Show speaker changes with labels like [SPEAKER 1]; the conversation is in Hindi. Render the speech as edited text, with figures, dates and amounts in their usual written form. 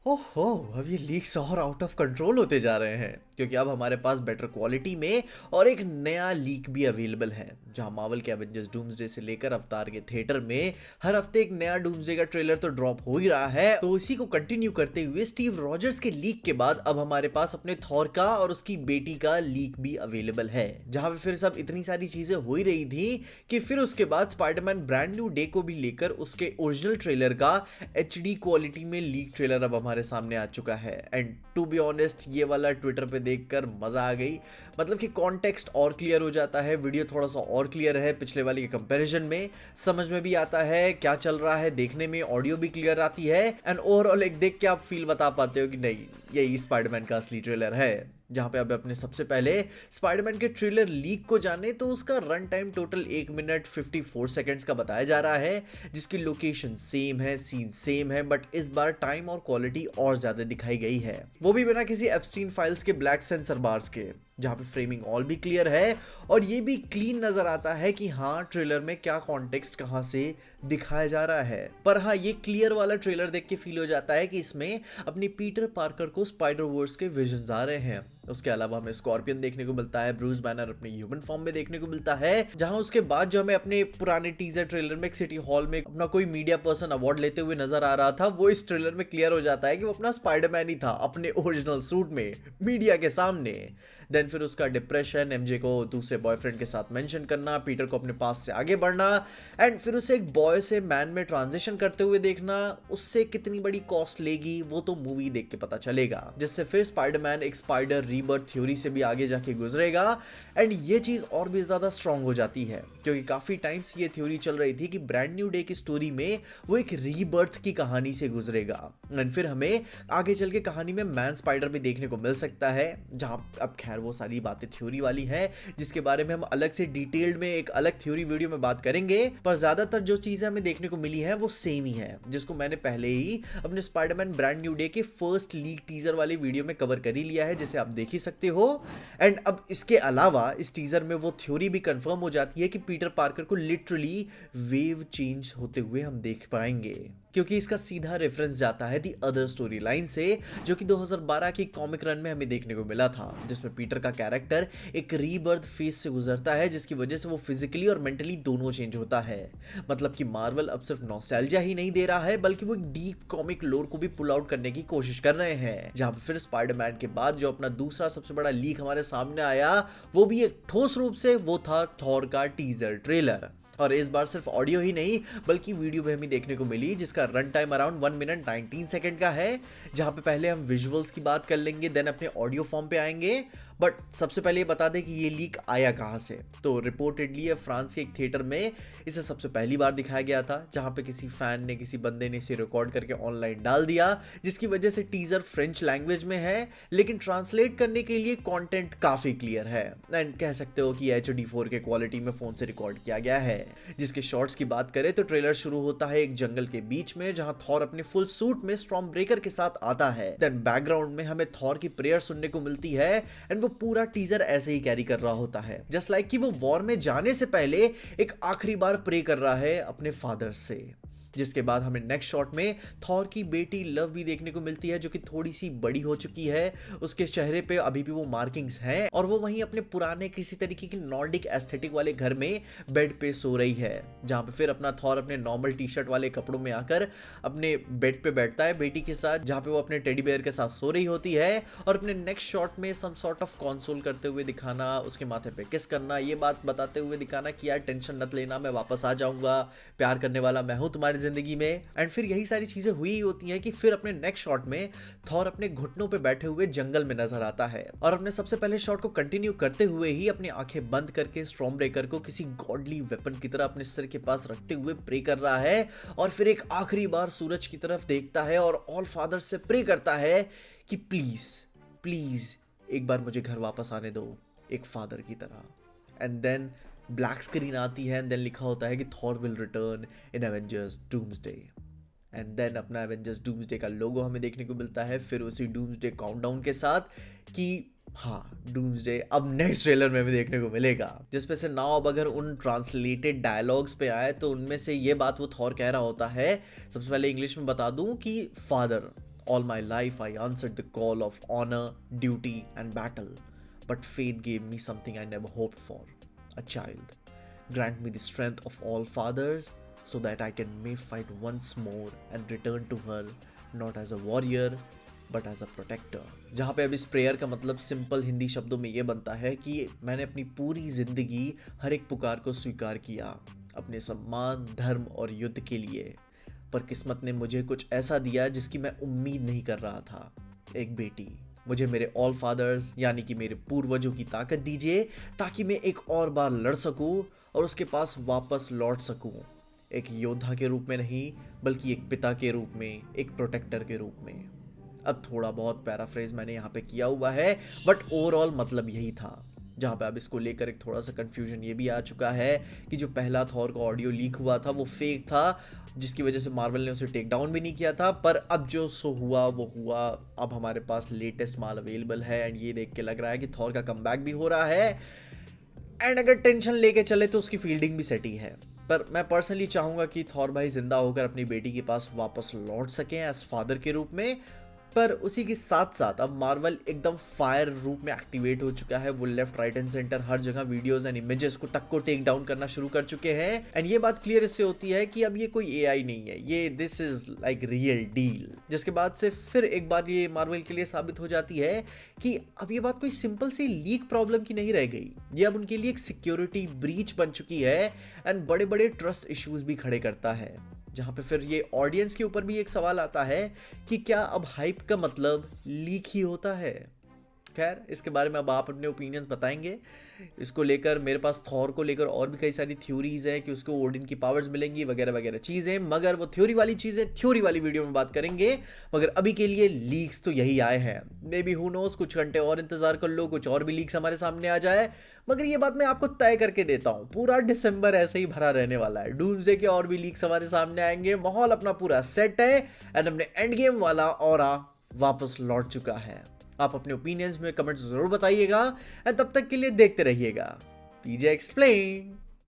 [SPEAKER 1] ओहो, अब ये लीक्स और आउट ऑफ कंट्रोल होते जा रहे हैं क्योंकि अब हमारे पास बेटर क्वालिटी में और एक नया लीक भी अवेलेबल है। जहां मार्वल के एवेंजर्स डूम्सडे से लेकर अवतार के थिएटर में हर हफ्ते एक नया डूम्सडे का ट्रेलर तो ड्रॉप हो ही रहा है, तो इसी को कंटिन्यू करते हुए स्टीव रॉजर्स के लीक के बाद अब हमारे पास अपने थॉर का और उसकी बेटी का लीक भी अवेलेबल है। जहां पे फिर सब इतनी सारी चीजें हो ही रही थी कि फिर उसके बाद स्पाइडरमैन ब्रांड न्यू डे को भी लेकर उसके ओरिजिनल ट्रेलर का एचडी क्वालिटी में लीक ट्रेलर अब हमारे सामने आ चुका है। एंड टू बी ऑनेस्ट, ये वाला ट्विटर पे देखकर मजा आ गई। मतलब कि कॉन्टेक्स्ट और क्लियर हो जाता है, वीडियो थोड़ा सा और क्लियर है पिछले वाले के कंपैरिजन में, समझ में भी आता है क्या चल रहा है, देखने में ऑडियो भी क्लियर आती है। एंड ओवरऑल एक देख के आप फील बता पाते हो कि नहीं, यही स्पाइडरमैन का असली ट्रेलर है। जहां पे अब अपने सबसे पहले स्पाइडरमैन के ट्रेलर लीक को जाने तो उसका run time total 1 minute 54 seconds का बताया जा रहा है, जिसकी लोकेशन सेम है, सीन सेम है, बट इस बार टाइम और क्वालिटी और ज्यादा दिखाई गई है, वो भी बिना किसी एप्स्टीन फाइल्स के ब्लैक सेंसर बार्स के। जहां पे फ्रेमिंग ऑल भी क्लियर है और ये भी क्लीन नजर आता है कि हाँ, ट्रेलर में क्या कॉन्टेक्स्ट कहां से दिखाया जा रहा है। पर हाँ, ये क्लियर वाला ट्रेलर देख के फील हो जाता है कि इसमें अपनी पीटर पार्कर को स्पाइडर वर्स के विजन्स आ रहे हैं। उसके अलावा हमें स्कॉर्पियन देखने को मिलता है, ब्रूस बैनर अपने ह्यूमन फॉर्म में देखने को मिलता है। जहां उसके बाद जो हमें अपने पुराने टीजर ट्रेलर में सिटी हॉल में अपना कोई मीडिया पर्सन अवार्ड लेते हुए नजर आ रहा था, वो इस ट्रेलर में क्लियर हो जाता है कि वो अपना स्पाइडरमैन ही था अपने ओरिजिनल सूट में मीडिया के सामने। देन फिर उसका डिप्रेशन, एमजे को दूसरे बॉयफ्रेंड के साथ मेंशन करना, पीटर को अपने पास से आगे बढ़ना, एंड फिर उसे एक बॉय से मैन में ट्रांजिशन करते हुए देखना, उससे कितनी बड़ी कॉस्ट लेगी वो तो मूवी देख के पता चलेगा। जिससे फिर स्पाइडरमैन एक स्पाइडर रीबर्थ थ्योरी से भी आगे जाके गुजरेगा। एंड ये चीज और भी ज्यादा स्ट्रांग हो जाती है क्योंकि काफी टाइम्स ये थ्योरी चल रही थी कि ब्रांड न्यू डे की स्टोरी में वो एक रीबर्थ की कहानी से गुजरेगा। एंड फिर हमें आगे चल के कहानी में मैन स्पाइडर भी देखने को मिल सकता है, जहां अब खैर वो सारी बातें थ्योरी वाली है, जिसके बारे में हम अलग से डिटेल्ड में एक अलग थ्योरी वीडियो में बात करेंगे। पर ज्यादातर जो चीजें हमें देखने को मिली है वो सेम ही है, जिसको मैंने पहले ही अपने स्पाइडरमैन ब्रांड न्यू डे के फर्स्ट लीक टीजर वाली वीडियो में कवर कर ही लिया है, जिसे आप देख ही सकते हो। एंड अब इसके अलावा इस टीजर में वो थ्योरी भी कंफर्म हो जाती है कि पीटर पार्कर को लिटरली वेव चेंज होते हुए हम देख पाएंगे, क्योंकि इसका सीधा रेफरेंस जाता है दी अदर स्टोरी लाइन से, जो कि 2012 की कॉमिक रन में हमें देखने को मिला था, जिसमें पीटर का कैरेक्टर एक रीबर्थ फेज से गुजरता है, जिसकी वजह से वो फिजिकली और मेंटली दोनों चेंज होता है। मतलब कि मार्वल अब सिर्फ नॉस्टैल्जिया ही नहीं दे रहा है, बल्कि वो एक डीप कॉमिक लोर को भी पुल आउट करने की कोशिश कर रहे हैं। जहां पर फिर स्पाइडरमैन के बाद जो अपना दूसरा सबसे बड़ा लीक हमारे सामने आया, वो भी एक ठोस रूप से, वो था थॉर का टीजर ट्रेलर। और इस बार सिर्फ ऑडियो ही नहीं बल्कि वीडियो भी हमें देखने को मिली, जिसका run time around 1 minute 19 second का है। जहां पे पहले हम विजुअल्स की बात कर लेंगे, देन अपने ऑडियो फॉर्म पे आएंगे। बट सबसे पहले ये बता दें कि ये लीक आया कहां से। तो रिपोर्टेडली ये फ्रांस के एक थिएटर में इसे सबसे पहली बार दिखाया गया था, जहां पे किसी फैन ने, किसी बंदे ने इसे रिकॉर्ड करके ऑनलाइन डाल दिया, जिसकी वजह से टीजर फ्रेंच लैंग्वेज में है, लेकिन ट्रांसलेट करने के लिए कंटेंट काफी क्लियर है। एंड कह सकते हो कि HD 4K क्वालिटी में फोन से रिकॉर्ड किया गया है। जिसके शॉट्स की बात करें तो ट्रेलर शुरू होता है एक जंगल के बीच में, जहां थॉर अपने फुल सूट में स्टॉर्म ब्रेकर के साथ आता है। देन बैकग्राउंड में हमें थॉर की प्रेयर सुनने को मिलती है, एंड वो पूरा टीजर ऐसे ही कैरी कर रहा होता है, जस्ट लाइक कि वो वॉर में जाने से पहले एक आखिरी बार प्रे कर रहा है अपने फादर से। जिसके बाद हमें नेक्स्ट शॉट में थॉर की बेटी लव भी देखने को मिलती है, जो कि थोड़ी सी बड़ी हो चुकी है। उसके चेहरे पे अभी भी वो मार्किंग्स हैं और वो वहीं अपने पुराने किसी तरीके की नॉर्डिक एस्थेटिक वाले घर में बेड पे सो रही है, जहां पे फिर अपना थॉर अपने नॉर्मल टी शर्ट वाले कपड़ों में आकर अपने बेड पे बैठता है बेटी के साथ, जहां पे वो अपने टेडी बेयर के साथ सो रही होती है। और अपने नेक्स्ट शॉट में सम सॉर्ट ऑफ कंसोल करते हुए दिखाना, उसके माथे पे किस करना, ये बात बताते हुए दिखाना कि यार टेंशन मत लेना, मैं वापस आ जाऊंगा, प्यार करने वाला मैं हूं तुम्हारी जिंदगी में। एंड फिर यही सारी चीजें हुई होती हैं कि फिर अपने नेक्स्ट शॉट में थॉर अपने घुटनों पे बैठे हुए जंगल में नजर आता है, और अपने सबसे पहले शॉट को कंटिन्यू करते हुए ही अपनी आंखें बंद करके स्टॉर्म ब्रेकर को किसी गॉडली वेपन की तरह अपने सिर के पास रखते हुए प्रे कर रहा है। और फिर एक आखिरी बार सूरज की तरफ देखता है और ऑल फादर से प्रे करता है कि प्लीज प्लीज एक बार मुझे घर वापस आने दो, एक फादर की तरह। एंड देन ब्लैक स्क्रीन आती है, एंड देन लिखा होता है कि Thor will return in Avengers Doomsday. And then अपना एवेंजर्स डूम्सडे का लोगो हमें देखने को मिलता है, फिर उसी डूम्सडे काउंटडाउन के साथ कि हाँ, डूम्सडे अब नेक्स्ट ट्रेलर में भी देखने को मिलेगा। जिसपे से नाउ अब अगर उन ट्रांसलेटेड डायलॉग्स पे आए तो उनमें से ये बात वो थॉर कह रहा होता है, सबसे पहले इंग्लिश में बता दूं कि father All my life I answered the call of honor, duty and battle, but fate gave me something I never hoped for, a child. Grant me the strength of all fathers so that I can may fight once more and return to her not as a warrior but as a protector. जहाँ पे अब इस प्रेयर का मतलब सिंपल हिंदी शब्दों में ये बनता है कि मैंने अपनी पूरी जिंदगी हर एक पुकार को स्वीकार किया अपने सम्मान, धर्म और युद्ध के लिए, पर किस्मत ने मुझे कुछ ऐसा दिया जिसकी मैं उम्मीद नहीं कर रहा था, एक बेटी। मुझे मेरे ऑल फादर्स यानी कि मेरे पूर्वजों की ताकत दीजिए ताकि मैं एक और बार लड़ सकूं और उसके पास वापस लौट सकूं, एक योद्धा के रूप में नहीं बल्कि एक पिता के रूप में, एक प्रोटेक्टर के रूप में। अब थोड़ा बहुत पैराफ्रेज मैंने यहाँ पे किया हुआ है, बट ओवरऑल मतलब यही था। जहाँ पे अब इसको लेकर एक थोड़ा सा कंफ्यूजन ये भी आ चुका है कि जो पहला थॉर का ऑडियो लीक हुआ था वो फेक था, जिसकी वजह से मार्वल ने उसे टेक डाउन भी नहीं किया था, पर अब जो सो हुआ वो हुआ। अब हमारे पास लेटेस्ट माल अवेलेबल है एंड ये देख के लग रहा है कि थॉर का कमबैक भी हो रहा है एंड अगर टेंशन लेके चले तो उसकी फील्डिंग भी सेट ही है। पर मैं पर्सनली चाहूँगा कि थॉर भाई जिंदा होकर अपनी बेटी के पास वापस लौट सकें एज फादर के रूप में। पर उसी के साथ साथ अब मार्वल एकदम फायर रूप में एक्टिवेट हो चुका है। वो लेफ्ट राइट एंड सेंटर हर जगह वीडियोस एंड इमेजेस को तक को टेक डाउन करना शुरू कर चुके हैं एंड ये बात क्लियर इससे होती है कि अब ये कोई एआई नहीं है, ये this is like real deal. जिसके बाद से फिर एक बार ये मार्वल के लिए साबित हो जाती है कि अब ये बात कोई सिंपल सी लीक प्रॉब्लम की नहीं रह गई, ये अब उनके लिए एक सिक्योरिटी ब्रीच बन चुकी है एंड बड़े बड़े ट्रस्ट इश्यूज भी खड़े करता है। जहाँ पे फिर ये ऑडियंस के ऊपर भी एक सवाल आता है कि क्या अब हाइप का मतलब लीक ही होता है। खैर, इसके बारे में अब आप अपने ओपिनियंस बताएंगे। इसको लेकर मेरे पास थॉर को लेकर और भी कई सारी थ्योरीज हैं कि उसको ओडिन की पावर्स मिलेंगी वगैरह वगैरह चीज़ें, मगर वो थ्योरी वाली चीज़ें थ्योरी वाली वीडियो में बात करेंगे। मगर अभी के लिए लीक्स तो यही आए हैं, मे बी हु नोस, कुछ घंटे और इंतजार कर लो, कुछ और भी लीक्स हमारे सामने आ जाए। मगर ये बात मैं आपको तय करके देता हूँ, पूरा दिसंबर ऐसे ही भरा रहने वाला है। डूम्सडे के और भी लीक्स हमारे सामने आएंगे, माहौल अपना पूरा सेट है एंड हमने एंड गेम वाला ऑरा वापस लौट चुका है। आप अपने ओपिनियंस में कमेंट्स जरूर बताइएगा एंड तब तक के लिए देखते रहिएगा पीजे एक्सप्लेन।